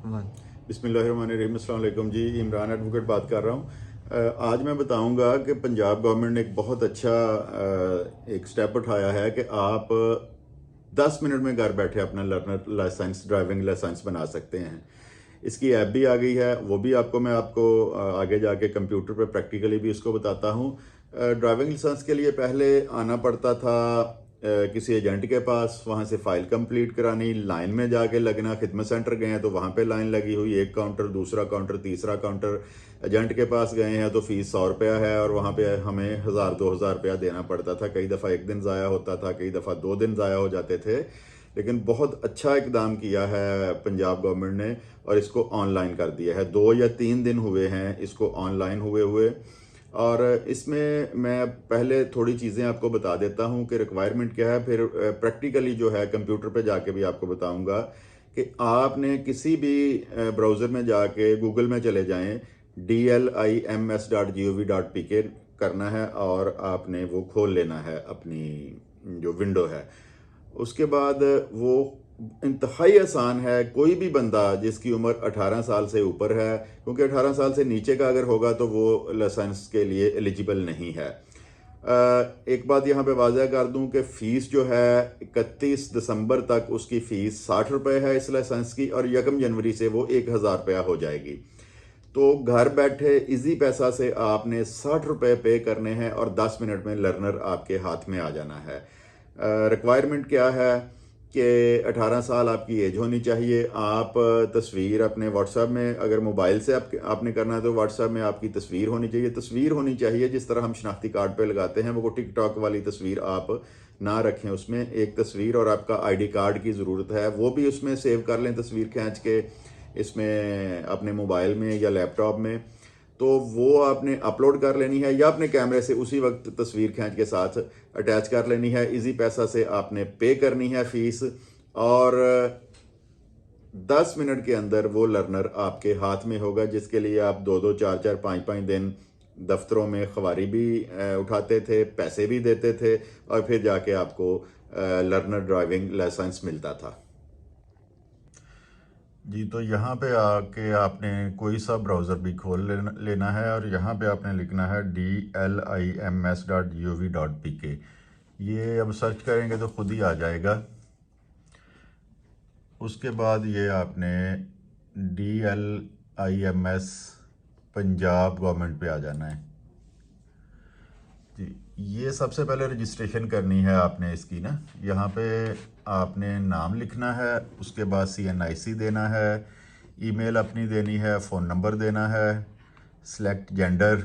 One. बिस्मिल्लाहिर्रहमानिर्रहीम। अस्सलाम वालेकुम जी, इमरान एडवोकेट बात कर रहा हूँ। आज मैं बताऊंगा कि पंजाब गवर्नमेंट ने एक बहुत अच्छा एक स्टेप उठाया है कि आप 10 मिनट में घर बैठे अपना लर्नर लाइसेंस, ड्राइविंग लाइसेंस बना सकते हैं। इसकी ऐप भी आ गई है, वो भी मैं आपको आगे जाके कंप्यूटर पे प्रैक्टिकली भी इसको बताता हूँ। ड्राइविंग लाइसेंस के लिए पहले आना पड़ता था किसी एजेंट के पास, वहाँ से फ़ाइल कंप्लीट करानी, लाइन में जाके लगना। खिदमत सेंटर गए हैं तो वहाँ पे लाइन लगी हुई, एक काउंटर, दूसरा काउंटर, तीसरा काउंटर। एजेंट के पास गए हैं तो फीस 100 रुपया है और वहाँ पे हमें 1000-2000 रुपया देना पड़ता था। कई दफ़ा एक दिन ज़ाया होता था, कई दफ़ा 2 दिन ज़ाया हो जाते थे। लेकिन बहुत अच्छा इकदाम किया है पंजाब गवर्नमेंट ने और इसको ऑनलाइन कर दिया है। 2 या 3 दिन हुए हैं इसको ऑनलाइन हुए हुए। और इसमें मैं पहले थोड़ी चीज़ें आपको बता देता हूँ कि रिक्वायरमेंट क्या है, फिर प्रैक्टिकली जो है कंप्यूटर पे जाके भी आपको बताऊँगा कि आपने किसी भी ब्राउज़र में जाके गूगल में चले जाएं, DLIMS.gov.pk करना है और आपने वो खोल लेना है अपनी जो विंडो है। उसके बाद वो इंतहाई आसान है। कोई भी बंदा जिसकी उम्र 18 साल से ऊपर है, क्योंकि 18 साल से नीचे का अगर होगा तो वो लाइसेंस के लिए एलिजिबल नहीं है। एक बात यहाँ पे वाज़ह कर दूँ कि फ़ीस जो है 31 दिसंबर तक उसकी फ़ीस 60 रुपये है इस लाइसेंस की, और 1 जनवरी से वो 1000 रुपया हो जाएगी। तो घर बैठे इजी पैसा से आपने 60 रुपये पे करने हैं और 10 मिनट में लर्नर आपके हाथ में आ जाना है। रिक्वायरमेंट क्या है कि 18 साल आपकी एज होनी चाहिए। आप तस्वीर अपने व्हाट्सएप में, अगर मोबाइल से आपने करना है तो व्हाट्सएप में आपकी तस्वीर होनी चाहिए। तस्वीर होनी चाहिए जिस तरह हम शनाख्ती कार्ड पे लगाते हैं, वो टिकटॉक वाली तस्वीर आप ना रखें। उसमें एक तस्वीर और आपका आईडी कार्ड की ज़रूरत है, वो भी उसमें सेव कर लें तस्वीर खींच के इसमें अपने मोबाइल में या लैपटॉप में। तो वो आपने अपलोड कर लेनी है या अपने कैमरे से उसी वक्त तस्वीर खींच के साथ अटैच कर लेनी है। इजी पैसा से आपने पे करनी है फीस, और 10 मिनट के अंदर वो लर्नर आपके हाथ में होगा, जिसके लिए आप 2-2, 4-4, 5-5 दिन दफ्तरों में ख्वारी भी उठाते थे, पैसे भी देते थे, और फिर जाके आपको लर्नर ड्राइविंग लाइसेंस मिलता था। जी, तो यहाँ पे आके आपने कोई सा ब्राउज़र भी खोल लेना है और यहाँ पे आपने लिखना है DLIMS.gov.pk। ये अब सर्च करेंगे तो खुद ही आ जाएगा। उसके बाद ये आपने DLIMS पंजाब गवर्नमेंट पे आ जाना है। जी, ये सबसे पहले रजिस्ट्रेशन करनी है आपने इसकी ना। यहाँ पे आपने नाम लिखना है, उसके बाद CNIC देना है, ईमेल अपनी देनी है, फ़ोन नंबर देना है, सेलेक्ट जेंडर,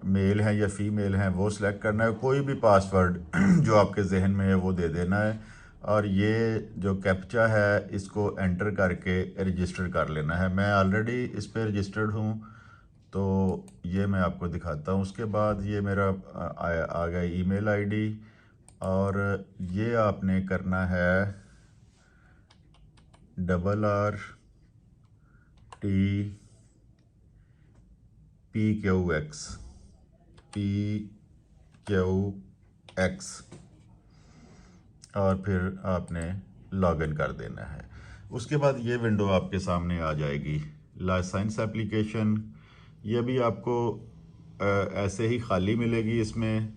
मेल है या फीमेल है वो सिलेक्ट करना है, कोई भी पासवर्ड जो आपके जहन में है वो दे देना है, और ये जो कैप्चा है इसको एंटर करके रजिस्टर कर लेना है। मैं ऑलरेडी इस पर रजिस्टर्ड हूँ तो ये मैं आपको दिखाता हूँ। उसके बाद ये मेरा आ गया ईमेल आईडी, और ये आपने करना है RRTPQX PQX, और फिर आपने लॉगिन कर देना है। उसके बाद ये विंडो आपके सामने आ जाएगी, लाइसेंस एप्लीकेशन। ये भी आपको ऐसे ही खाली मिलेगी। इसमें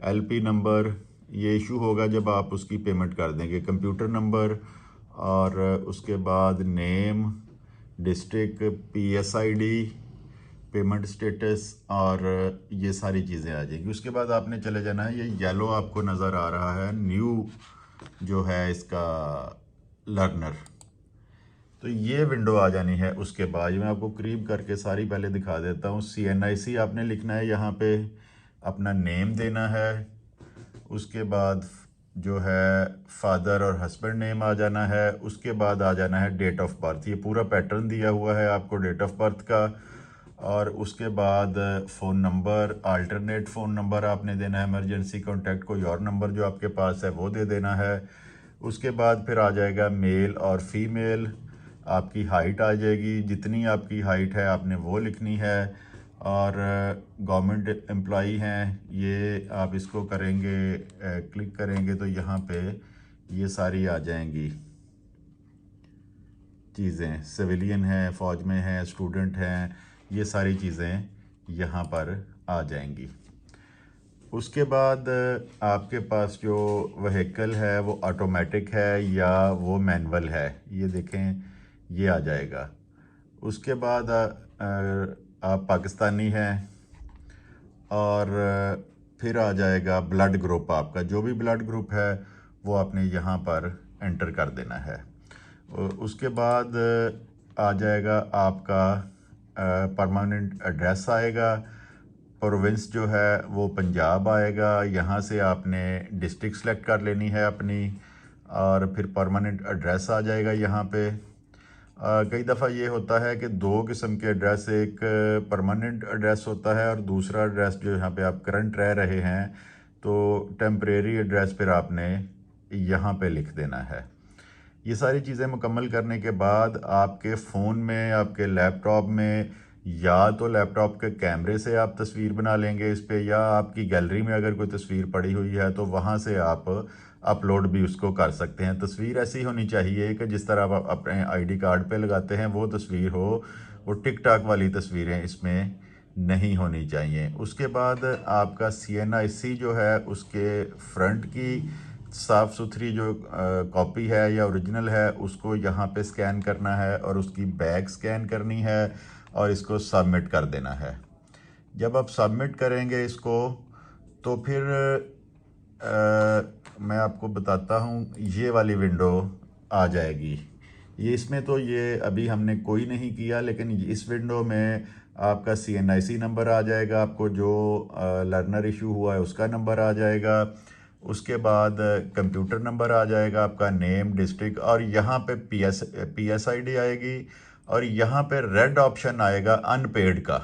LP नंबर ये इशू होगा जब आप उसकी पेमेंट कर देंगे, कंप्यूटर नंबर, और उसके बाद name, district, PSID, payment status, और ये सारी चीज़ें आ जाएंगी। उसके बाद आपने चले जाना है, ये येलो आपको नज़र आ रहा है न्यू जो है इसका लर्नर, तो ये विंडो आ जानी है। उसके बाद मैं आपको करीब करके सारी पहले दिखा देता हूँ। CNIC आपने लिखना है, यहाँ पे अपना नेम देना है, उसके बाद जो है फादर और हस्बैंड नेम आ जाना है, उसके बाद आ जाना है डेट ऑफ बर्थ। ये पूरा पैटर्न दिया हुआ है आपको डेट ऑफ बर्थ का, और उसके बाद phone number, alternate phone number आपने देना है, इमरजेंसी कॉन्टैक्ट कोई और नंबर जो आपके पास है वो दे देना है। उसके बाद फिर आ जाएगा मेल और फीमेल, आपकी हाइट आ जाएगी, जितनी आपकी हाइट है आपने वो लिखनी है, और गवर्नमेंट एम्प्लॉई हैं ये आप इसको करेंगे, क्लिक करेंगे तो यहाँ पे ये सारी आ जाएंगी। चीज़ें, सिविलियन हैं, फ़ौज में हैं, स्टूडेंट हैं, ये सारी चीज़ें यहाँ पर आ जाएंगी। उसके बाद आपके पास जो व्हीकल है वो ऑटोमेटिक है या वो मैनुअल है, ये देखें, ये आ जाएगा। उसके बाद आप पाकिस्तानी हैं और फिर आ जाएगा ब्लड ग्रुप। आपका जो भी ब्लड ग्रुप है वो आपने यहाँ पर एंटर कर देना है। उसके बाद आ जाएगा आपका परमानेंट एड्रेस आएगा। प्रोविंस जो है वो पंजाब आएगा। यहाँ से आपने डिस्ट्रिक्ट सेलेक्ट कर लेनी है अपनी, और फिर परमानेंट एड्रेस आ जाएगा यहाँ पे। कई दफ़ा ये होता है कि दो किस्म के एड्रेस, एक परमानेंट एड्रेस होता है और दूसरा एड्रेस जो यहाँ पे आप करंट रह रहे हैं, तो टेम्परेरी एड्रेस फिर आपने यहाँ पे लिख देना है। ये सारी चीज़ें मुकम्मल करने के बाद आपके फ़ोन में, आपके लैपटॉप में, या तो लैपटॉप के कैमरे से आप तस्वीर बना लेंगे इस पे, या आपकी गैलरी में अगर कोई तस्वीर पड़ी हुई है तो वहाँ से आप अपलोड भी उसको कर सकते हैं। तस्वीर ऐसी होनी चाहिए कि जिस तरह आप अपने आईडी कार्ड पे लगाते हैं वो तस्वीर हो, वो टिक टाक वाली तस्वीरें इसमें नहीं होनी चाहिए। उसके बाद आपका CNIC जो है उसके फ्रंट की साफ़ सुथरी जो कॉपी है या ओरिजिनल है उसको यहाँ पे स्कैन करना है, और उसकी बैक स्कैन करनी है और इसको सबमिट कर देना है। जब आप सबमिट करेंगे इसको तो फिर मैं आपको बताता हूँ, ये वाली विंडो आ जाएगी। ये इसमें तो ये अभी हमने कोई नहीं किया, लेकिन इस विंडो में आपका CNIC नंबर आ जाएगा, आपको जो लर्नर इशू हुआ है उसका नंबर आ जाएगा। उसके बाद कंप्यूटर नंबर आ जाएगा, आपका नेम, डिस्ट्रिक्ट, और यहाँ पे PSID आएगी, और यहाँ पे रेड ऑप्शन आएगा अनपेड का।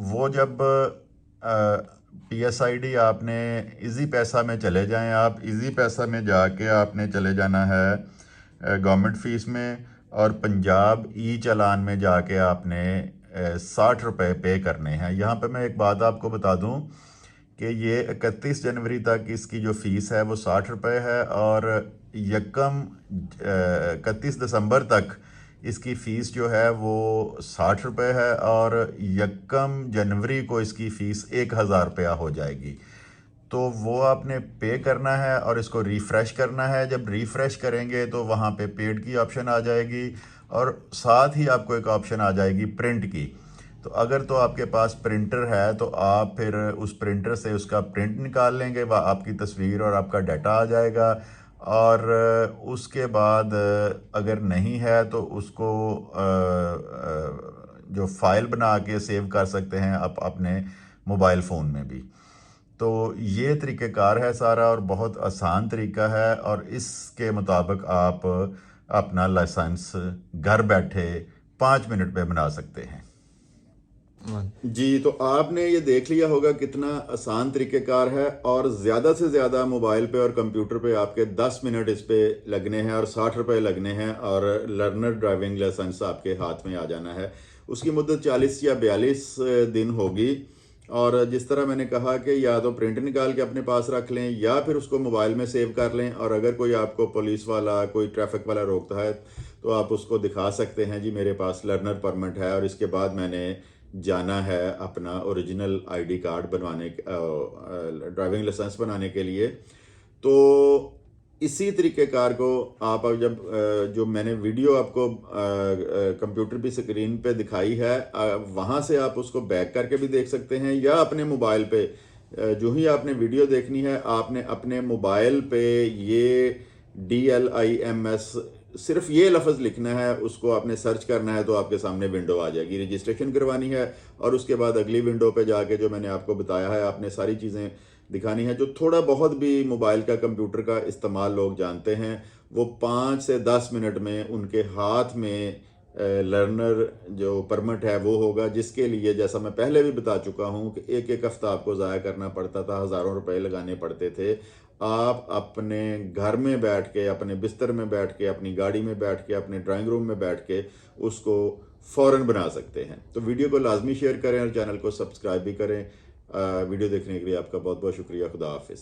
वो जब PSID आपने इजी पैसा में चले जाएं, आप इजी पैसा में जाके आपने चले जाना है गवर्नमेंट फ़ीस में, और पंजाब ई चालान में जाके आपने 60 रुपये पे करने हैं। यहाँ पे मैं एक बात आपको बता दूं कि ये 31 जनवरी तक इसकी जो फ़ीस है वो 60 रुपये है, और 31 दिसंबर तक इसकी फ़ीस जो है वो 60 रुपये है, और 1 जनवरी को इसकी फ़ीस 1000 रुपया हो जाएगी। तो वो आपने पे करना है और इसको रिफ़्रेश करना है। जब रिफ़्रेश करेंगे तो वहाँ पे पेड की ऑप्शन आ जाएगी, और साथ ही आपको एक ऑप्शन आ जाएगी प्रिंट की। तो अगर तो आपके पास प्रिंटर है तो आप फिर उस प्रिंटर से उसका प्रिंट निकाल लेंगे, वह आपकी तस्वीर और आपका डाटा आ जाएगा। और उसके बाद अगर नहीं है तो उसको जो फाइल बना के सेव कर सकते हैं आप अपने मोबाइल फ़ोन में भी। तो ये तरीक़ेकार है सारा, और बहुत आसान तरीका है, और इसके मुताबिक आप अपना लाइसेंस घर बैठे 5 मिनट में बना सकते हैं। जी, तो आपने ये देख लिया होगा कितना आसान तरीक़ेकार है, और ज़्यादा से ज़्यादा मोबाइल पे और कंप्यूटर पे आपके 10 मिनट इस पे लगने हैं और 60 रुपये लगने हैं, और लर्नर ड्राइविंग लाइसेंस आपके हाथ में आ जाना है। उसकी मुद्दत 40 या 42 दिन होगी, और जिस तरह मैंने कहा कि या तो प्रिंट निकाल के अपने पास रख लें या फिर उसको मोबाइल में सेव कर लें, और अगर कोई आपको पुलिस वाला, कोई ट्रैफिक वाला रोकता है तो आप उसको दिखा सकते हैं, जी मेरे पास लर्नर परमिट है और इसके बाद मैंने जाना है अपना ओरिजिनल आईडी कार्ड बनवाने, ड्राइविंग लाइसेंस बनाने के लिए। तो इसी तरीक़ेकार को आप अब जब जो मैंने वीडियो आपको कंप्यूटर की स्क्रीन पे दिखाई है, वहाँ से आप उसको बैक करके भी देख सकते हैं, या अपने मोबाइल पे जो ही आपने वीडियो देखनी है आपने अपने मोबाइल पे ये DLIMS सिर्फ ये लफ्ज़ लिखना है, उसको आपने सर्च करना है तो आपके सामने विंडो आ जाएगी। रजिस्ट्रेशन करवानी है और उसके बाद अगली विंडो पे जाके जो मैंने आपको बताया है आपने सारी चीज़ें दिखानी है। जो थोड़ा बहुत भी मोबाइल का, कंप्यूटर का इस्तेमाल लोग जानते हैं, वो 5 से 10 मिनट में उनके हाथ में लर्नर जो परमिट है वो होगा, जिसके लिए जैसा मैं पहले भी बता चुका हूँ कि एक एक हफ्ता आपको ज़ाया करना पड़ता था, हज़ारों रुपए लगाने पड़ते थे। आप अपने घर में बैठ के, अपने बिस्तर में बैठ के, अपनी गाड़ी में बैठ के, अपने ड्राइंग रूम में बैठ के उसको फ़ौरन बना सकते हैं। तो वीडियो को लाजमी शेयर करें और चैनल को सब्सक्राइब भी करें। वीडियो देखने के लिए आपका बहुत बहुत शुक्रिया। खुदा हाफिज़।